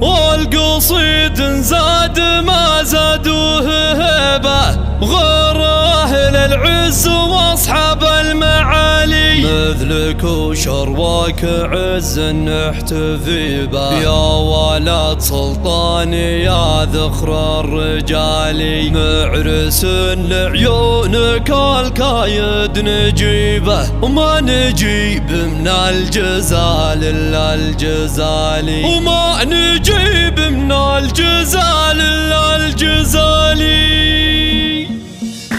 والقصيد زاد ما زادوه هبة غره للعز واصحاب المعالي مثلك وشرواك عز نحتفي به يا ولد سلطان يا ذخر الرجال معرس لعيونك الكايد نجيبه وما نجيب من الجزال الا الجزالي وما نجيب من الجزال الا الجزالي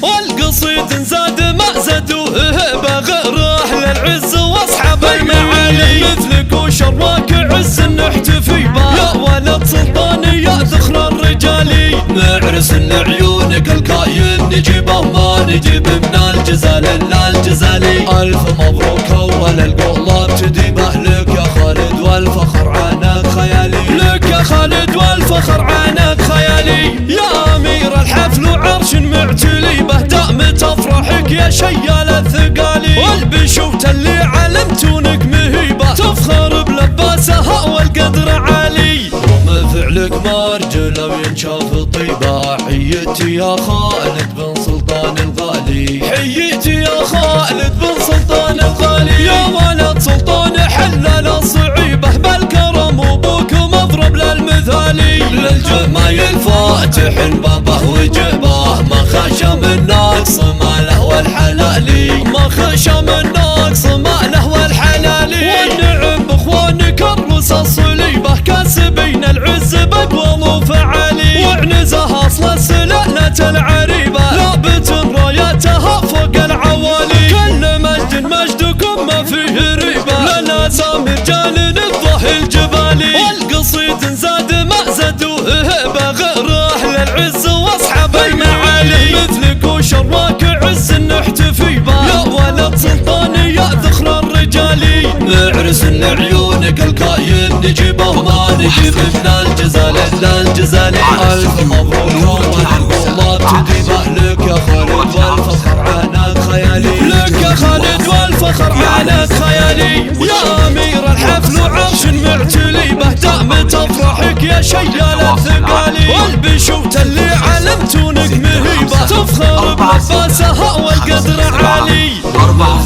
والقصيد زاد ما زادوه هبة غره للعز واصحاب المعالي مثلك وشرواك عز نحتفي به يا ولد سلطان يا ذخر الرجال معرس لعيونك الكاين نجيبه ما نجيب من الجزال الا الجزالي الف مبروك اول القول ابتدي به لك يا خالد والفخر عنك خيالي لك يا خالد والفخر عنك خيالي يا امير الحفل وعرش معتلي به دام تفرحك يا شيال الثقالي والبشوت اللي علمتونك مهيبه تفخر بلباسها والقدر عالي رغم فعلك مرجله وينشاف طيبه حيتي يا خالد بن سلطان الغالي حيتي يا خالد بن سلطان الغالي يا ولد سلطان حلل الصعيبه بالكرم وبوك مضرب للمثالي للجمايل فاتح بابه وجباه ما خشى من نقص ماله والحلالي ما خشى من نقص ماله والحلالي والنعم باخوانك الرؤوس الصليبه كاسبين العز بقول وفعالي وعنزها اصل السلاله العريبه لابت راياتها فوق العوالي كل مجد مجدكم ما فيه ريبه لنا سام رجال الضحي الجبالي والقصيد زاد ما زادوه هبه غره للعز واصحاب المعالي مثلك وشرواك عز نحتفي به يا ولد سلطان يا ذخر الرجال معرس لعيونك الكاين نجيبه ما نجيب من الجزال الا الجزالي الف مبروك والله ابتدي به لك يا خالد والفخر عنك خيالي لك يا خالد والفخر عنك خيالي يا امير الحفل وعرش معتلي به دام تفرحك يا شيال الثقالي والبشوت اللي علمتونك مهيبه تفخر بلباسها والقدر عالي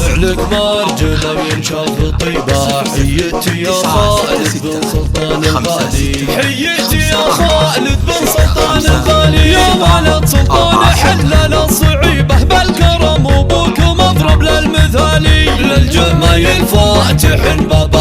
فعلك مرجله وينشاف طيبه حيتي يا خالد بن سلطان الغالي حيتي يا خالد بن سلطان الغالي يا ولد سلطان حلل الصعيبه بالكرم وبوك مضرب للمثالي للجمايل فاتح بابه